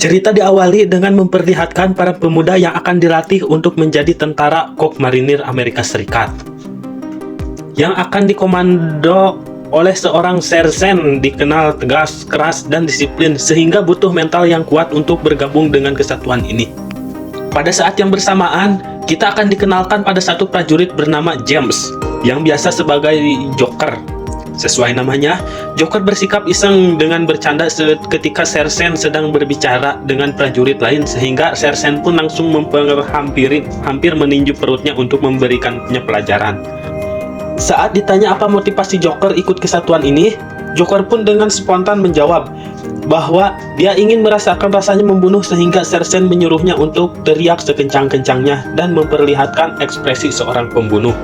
Cerita diawali dengan memperlihatkan para pemuda yang akan dilatih untuk menjadi tentara kop marinir Amerika Serikat yang akan dikomando oleh seorang sersen dikenal tegas, keras, dan disiplin sehingga butuh mental yang kuat untuk bergabung dengan kesatuan ini. Pada saat yang bersamaan, kita akan dikenalkan pada satu prajurit bernama James yang biasa sebagai Joker. Sesuai namanya, Joker bersikap iseng dengan bercanda ketika sersen sedang berbicara dengan prajurit lain sehingga sersen pun langsung hampir meninju perutnya untuk memberikannya pelajaran. Saat ditanya apa motivasi Joker ikut kesatuan ini, Joker pun dengan spontan menjawab bahwa dia ingin merasakan rasanya membunuh sehingga sersen menyuruhnya untuk teriak sekencang-kencangnya dan memperlihatkan ekspresi seorang pembunuh.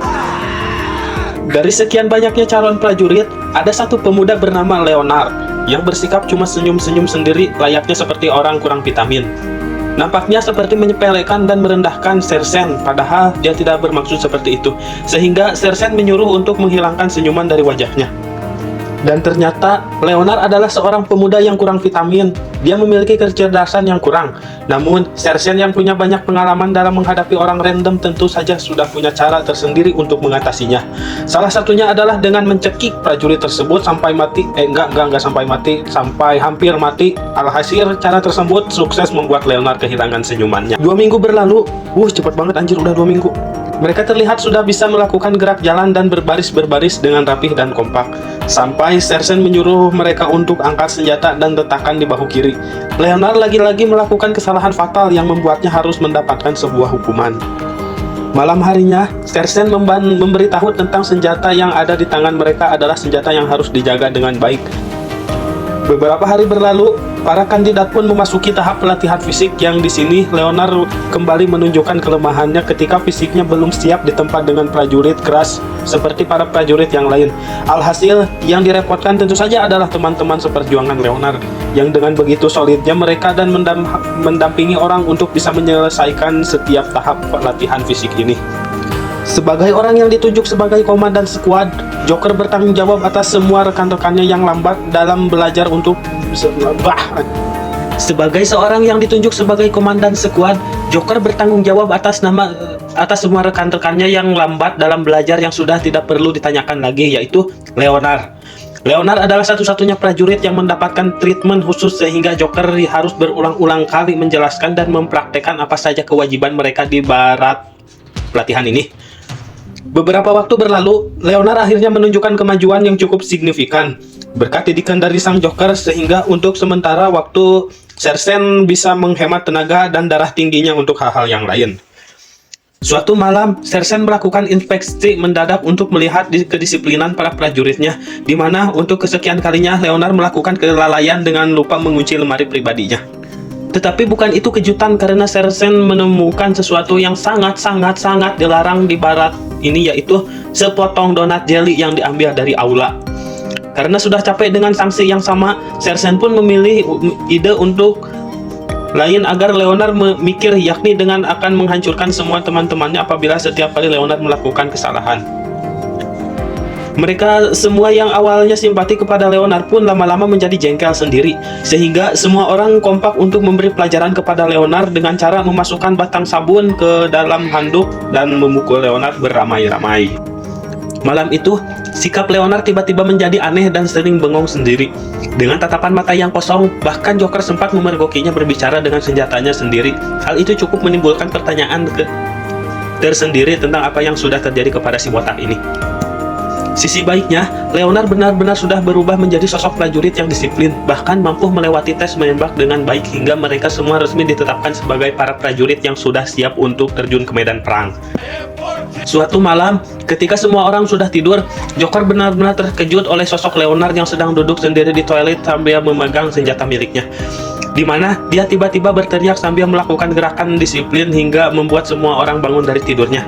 Dari sekian banyaknya calon prajurit, ada satu pemuda bernama Leonard yang bersikap cuma senyum-senyum sendiri layaknya seperti orang kurang vitamin. Nampaknya seperti menyepelekan dan merendahkan sersen, padahal dia tidak bermaksud seperti itu, sehingga sersen menyuruh untuk menghilangkan senyuman dari wajahnya. Dan ternyata Leonard adalah seorang pemuda yang kurang vitamin. Dia memiliki kecerdasan yang kurang. Namun, sersen yang punya banyak pengalaman dalam menghadapi orang random tentu saja sudah punya cara tersendiri untuk mengatasinya. Salah satunya adalah dengan mencekik prajurit tersebut sampai mati. Enggak sampai mati, sampai hampir mati. Alhasil, cara tersebut sukses membuat Leonard kehilangan senyumannya. 2 minggu berlalu. Cepet banget anjir, udah 2 minggu. Mereka terlihat sudah bisa melakukan gerak jalan dan berbaris-berbaris dengan rapih dan kompak. Sampai sersen menyuruh mereka untuk angkat senjata dan letakkan di bahu kiri. Leonard lagi-lagi melakukan kesalahan fatal yang membuatnya harus mendapatkan sebuah hukuman. Malam harinya, sersen memberitahu tentang senjata yang ada di tangan mereka adalah senjata yang harus dijaga dengan baik. Beberapa hari berlalu, para kandidat pun memasuki tahap pelatihan fisik yang di sini Leonard kembali menunjukkan kelemahannya ketika fisiknya belum siap ditempa dengan prajurit keras seperti para prajurit yang lain. Alhasil, yang direpotkan tentu saja adalah teman-teman seperjuangan Leonard yang dengan begitu solidnya mereka dan mendampingi orang untuk bisa menyelesaikan setiap tahap pelatihan fisik ini. Sebagai orang yang ditunjuk sebagai komandan skuad, Joker bertanggung jawab atas semua rekan-rekannya yang lambat dalam belajar untuk Sebagai seorang yang ditunjuk sebagai komandan skuad, Joker bertanggung jawab atas semua rekan-rekannya yang lambat dalam belajar yang sudah tidak perlu ditanyakan lagi, yaitu Leonard. Leonard adalah satu-satunya prajurit yang mendapatkan treatment khusus sehingga Joker harus berulang-ulang kali menjelaskan dan mempraktekkan apa saja kewajiban mereka di barat pelatihan ini. Beberapa waktu berlalu, Leonard akhirnya menunjukkan kemajuan yang cukup signifikan berkat didikan dari sang Joker sehingga untuk sementara waktu sersen bisa menghemat tenaga dan darah tingginya untuk hal-hal yang lain. Suatu malam, sersen melakukan inspeksi mendadak untuk melihat kedisiplinan para prajuritnya, di mana untuk kesekian kalinya Leonard melakukan kelalaian dengan lupa mengunci lemari pribadinya. Tetapi bukan itu kejutan karena sersen menemukan sesuatu yang sangat dilarang di barat ini, yaitu sepotong donat jelly yang diambil dari aula. Karena sudah capek dengan sanksi yang sama, sersen pun memilih ide untuk lain agar Leonard memikir, yakni dengan akan menghancurkan semua teman-temannya apabila setiap kali Leonard melakukan kesalahan. Mereka semua yang awalnya simpati kepada Leonard pun lama-lama menjadi jengkel sendiri, sehingga semua orang kompak untuk memberi pelajaran kepada Leonard dengan cara memasukkan batang sabun ke dalam handuk dan memukul Leonard beramai-ramai. Malam itu, sikap Leonard tiba-tiba menjadi aneh dan sering bengong sendiri. Dengan tatapan mata yang kosong, bahkan Joker sempat memergokinya berbicara dengan senjatanya sendiri. Hal itu cukup menimbulkan pertanyaan tersendiri tentang apa yang sudah terjadi kepada si botak ini. Sisi baiknya, Leonard benar-benar sudah berubah menjadi sosok prajurit yang disiplin, bahkan mampu melewati tes menembak dengan baik hingga mereka semua resmi ditetapkan sebagai para prajurit yang sudah siap untuk terjun ke medan perang. Suatu malam, ketika semua orang sudah tidur, Joker benar-benar terkejut oleh sosok Leonard yang sedang duduk sendiri di toilet sambil memegang senjata miliknya, di mana dia tiba-tiba berteriak sambil melakukan gerakan disiplin hingga membuat semua orang bangun dari tidurnya.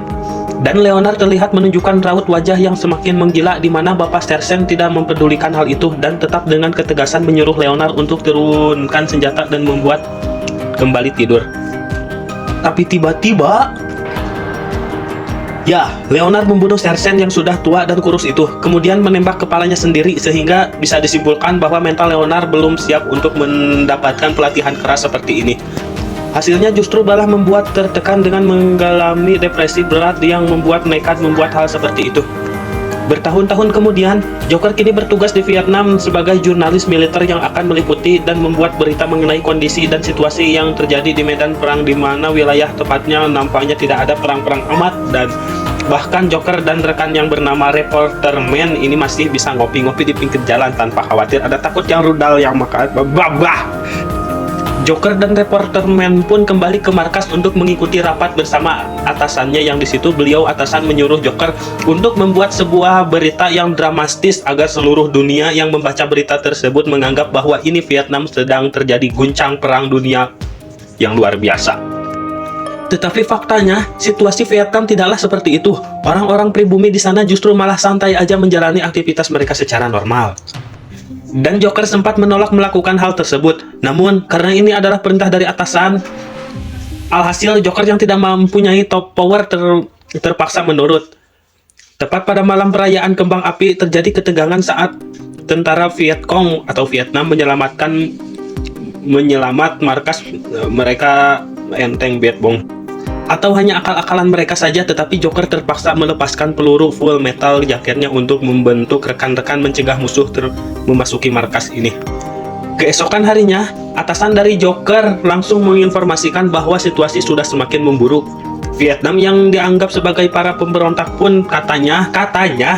Dan Leonard terlihat menunjukkan raut wajah yang semakin menggila, di mana Bapak Sersen tidak mempedulikan hal itu dan tetap dengan ketegasan menyuruh Leonard untuk turunkan senjata dan membuat kembali tidur. Tapi tiba-tiba, ya, Leonard membunuh sersen yang sudah tua dan kurus itu, kemudian menembak kepalanya sendiri, sehingga bisa disimpulkan bahwa mental Leonard belum siap untuk mendapatkan pelatihan keras seperti ini. Hasilnya justru malah membuat tertekan dengan mengalami depresi berat yang membuat nekat membuat hal seperti itu. Bertahun-tahun kemudian, Joker kini bertugas di Vietnam sebagai jurnalis militer yang akan meliputi dan membuat berita mengenai kondisi dan situasi yang terjadi di medan perang, di mana wilayah tepatnya nampaknya tidak ada perang-perang amat, dan bahkan Joker dan rekan yang bernama Reporter Man ini masih bisa ngopi-ngopi di pinggir jalan tanpa khawatir ada takut yang rudal yang makan babah. Joker dan Reporter Man pun kembali ke markas untuk mengikuti rapat bersama atasannya, yang di situ beliau atasan menyuruh Joker untuk membuat sebuah berita yang dramatis agar seluruh dunia yang membaca berita tersebut menganggap bahwa ini Vietnam sedang terjadi guncang perang dunia yang luar biasa. Tetapi faktanya, situasi Vietnam tidaklah seperti itu. Orang-orang pribumi di sana justru malah santai aja menjalani aktivitas mereka secara normal. Dan Joker sempat menolak melakukan hal tersebut. Namun, karena ini adalah perintah dari atasan, alhasil Joker yang tidak mempunyai top power terpaksa menurut. Tepat pada malam perayaan kembang api, terjadi ketegangan saat tentara Viet Cong atau Vietnam menyelamat markas mereka enteng Viet Bong. Atau hanya akal-akalan mereka saja, tetapi Joker terpaksa melepaskan peluru full metal jaketnya untuk membentuk rekan-rekan mencegah musuh memasuki markas ini. Keesokan harinya, atasan dari Joker langsung menginformasikan bahwa situasi sudah semakin memburuk. Vietnam yang dianggap sebagai para pemberontak pun katanya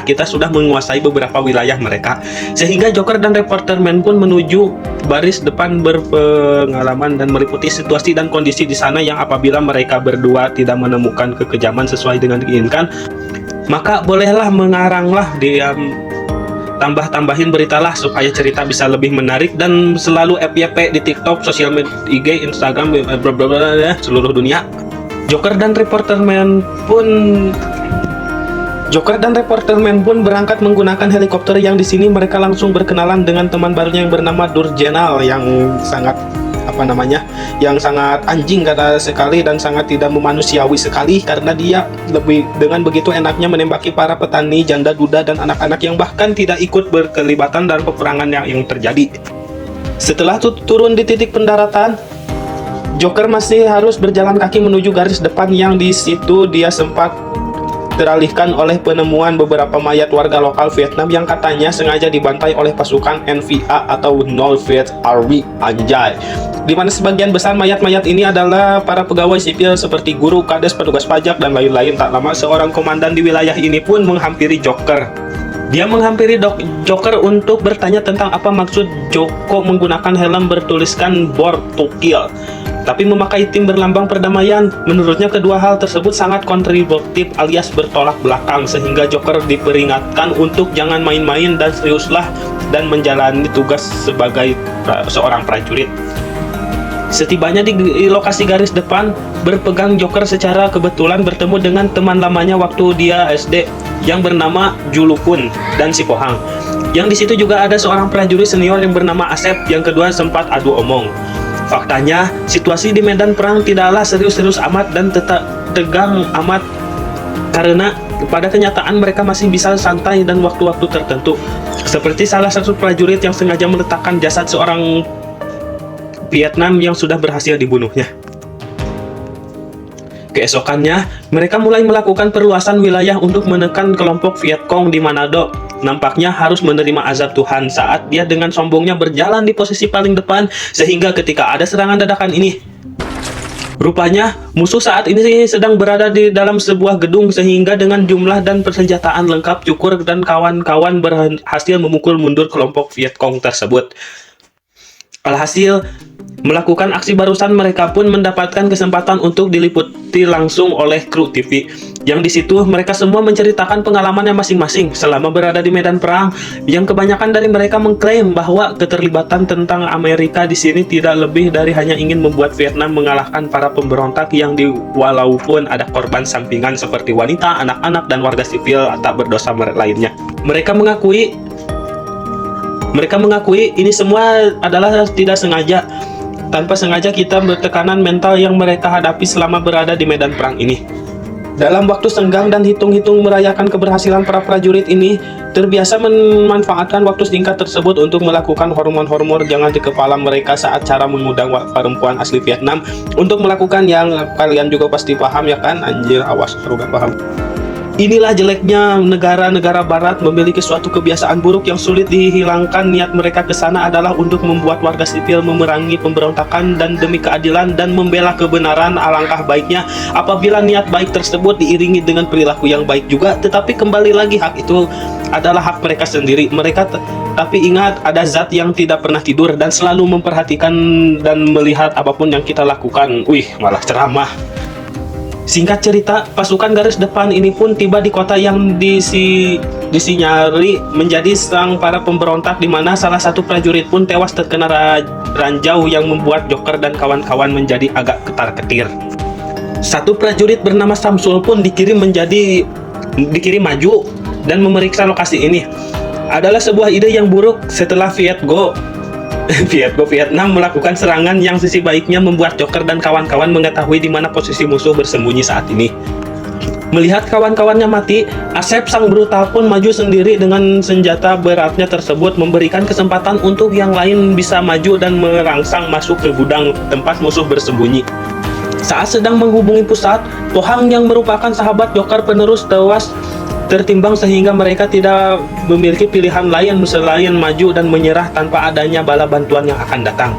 kita sudah menguasai beberapa wilayah mereka. Sehingga Joker dan Reporter Man pun menuju baris depan berpengalaman dan meliputi situasi dan kondisi di sana, yang apabila mereka berdua tidak menemukan kekejaman sesuai dengan diinginkan, maka bolehlah mengaranglah tambah-tambahin beritalah supaya cerita bisa lebih menarik dan selalu FYP di TikTok, sosial media, IG, Instagram, seluruh dunia. Joker dan Reporter Man pun berangkat menggunakan helikopter, yang di sini mereka langsung berkenalan dengan teman barunya yang bernama Durjenal, yang sangat yang sangat anjing kata sekali dan sangat tidak memanusiawi sekali, karena dia dengan begitu enaknya menembaki para petani, janda, duda, dan anak-anak yang bahkan tidak ikut berkelibatan dalam peperangan yang terjadi. Setelah turun di titik pendaratan, Joker masih harus berjalan kaki menuju garis depan, yang di situ dia sempat teralihkan oleh penemuan beberapa mayat warga lokal Vietnam yang katanya sengaja dibantai oleh pasukan NVA atau North Viet Army, anjay. Di mana sebagian besar mayat-mayat ini adalah para pegawai sipil seperti guru, kades, petugas pajak, dan lain-lain. Tak lama seorang komandan di wilayah ini pun menghampiri Joker. Dia menghampiri Joker untuk bertanya tentang apa maksud Joko menggunakan helm bertuliskan Born to Kill, tapi memakai tim berlambang perdamaian. Menurutnya kedua hal tersebut sangat kontradiktif alias bertolak belakang, sehingga Joker diperingatkan untuk jangan main-main dan seriuslah dan menjalani tugas sebagai seorang prajurit. Setibanya di lokasi garis depan, berpegang Joker secara kebetulan bertemu dengan teman lamanya waktu dia SD yang bernama Julukun dan si Pohang. Yang di situ juga ada seorang prajurit senior yang bernama Asep, yang kedua sempat adu omong. Faktanya, situasi di medan perang tidaklah serius-serius amat dan tetap tegang amat, karena pada kenyataan mereka masih bisa santai dan waktu-waktu tertentu. Seperti salah satu prajurit yang sengaja meletakkan jasad seorang Vietnam yang sudah berhasil dibunuhnya. Keesokannya, mereka mulai melakukan perluasan wilayah untuk menekan kelompok Viet Cong di Manado. Nampaknya harus menerima azab Tuhan saat dia dengan sombongnya berjalan di posisi paling depan, sehingga ketika ada serangan dadakan ini, rupanya musuh saat ini sedang berada di dalam sebuah gedung, sehingga dengan jumlah dan persenjataan lengkap, Cukur dan kawan-kawan berhasil memukul mundur kelompok Viet Cong tersebut. Alhasil, melakukan aksi barusan, mereka pun mendapatkan kesempatan untuk diliputi langsung oleh kru TV. Yang di situ mereka semua menceritakan pengalamannya masing-masing selama berada di medan perang, yang kebanyakan dari mereka mengklaim bahwa keterlibatan tentang Amerika di sini tidak lebih dari hanya ingin membuat Vietnam mengalahkan para pemberontak walaupun ada korban sampingan seperti wanita, anak-anak, dan warga sipil tak berdosa lainnya. Mereka mengakui ini semua adalah tidak sengaja. tanpa sengaja kita bertekanan mental yang mereka hadapi selama berada di medan perang ini. Dalam waktu senggang dan hitung-hitung merayakan keberhasilan para prajurit ini, terbiasa memanfaatkan waktu singkat tersebut untuk melakukan hormon-hormon jangan di kepala mereka saat cara mengundang perempuan asli Vietnam untuk melakukan yang kalian juga pasti paham ya kan? Anjir, awas kalau gak paham. Inilah jeleknya negara-negara barat memiliki suatu kebiasaan buruk yang sulit dihilangkan. Niat mereka ke sana adalah untuk membuat warga sipil memerangi pemberontakan dan demi keadilan dan membela kebenaran. Alangkah baiknya apabila niat baik tersebut diiringi dengan perilaku yang baik juga, tetapi kembali lagi hak itu adalah hak mereka sendiri. Tapi ingat, ada zat yang tidak pernah tidur dan selalu memperhatikan dan melihat apapun yang kita lakukan. Wih, malah ceramah. Singkat cerita, pasukan garis depan ini pun tiba di kota yang disinyali menjadi serang para pemberontak, di mana salah satu prajurit pun tewas terkena ranjau yang membuat Joker dan kawan-kawan menjadi agak ketar-ketir. Satu prajurit bernama Samsul pun dikirim maju dan memeriksa lokasi ini. Adalah sebuah ide yang buruk setelah Vietnam melakukan serangan yang sisi baiknya membuat Joker dan kawan-kawan mengetahui di mana posisi musuh bersembunyi saat ini. Melihat kawan-kawannya mati, Asep sang brutal pun maju sendiri dengan senjata beratnya tersebut, memberikan kesempatan untuk yang lain bisa maju dan merangsang masuk ke gudang tempat musuh bersembunyi. Saat sedang menghubungi pusat, Pohang yang merupakan sahabat Joker penerus tewas tertimbang sehingga mereka tidak memiliki pilihan lain selain maju dan menyerah tanpa adanya bala bantuan yang akan datang.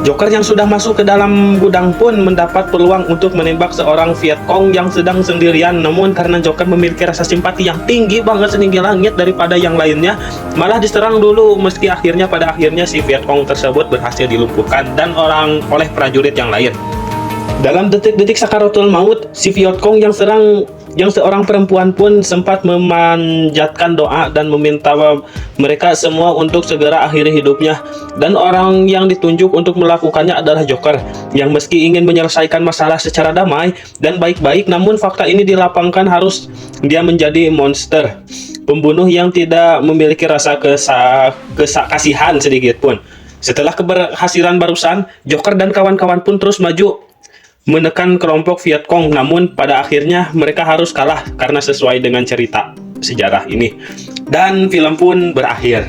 Joker yang sudah masuk ke dalam gudang pun mendapat peluang untuk menembak seorang Vietcong yang sedang sendirian, namun karena Joker memiliki rasa simpati yang tinggi banget setinggi langit daripada yang lainnya, malah diserang dulu meski pada akhirnya si Vietcong tersebut berhasil dilumpuhkan dan oleh prajurit yang lain. Dalam detik-detik sakaratul maut, si Vietcong yang seorang perempuan pun sempat memanjatkan doa dan meminta mereka semua untuk segera akhiri hidupnya. Dan orang yang ditunjuk untuk melakukannya adalah Joker, yang meski ingin menyelesaikan masalah secara damai dan baik-baik, namun fakta ini dilapangkan harus dia menjadi monster, pembunuh yang tidak memiliki rasa kasihan sedikit pun. Setelah keberhasilan barusan, Joker dan kawan-kawan pun terus maju menekan kelompok Vietcong, namun pada akhirnya mereka harus kalah karena sesuai dengan cerita sejarah ini. Dan film pun berakhir.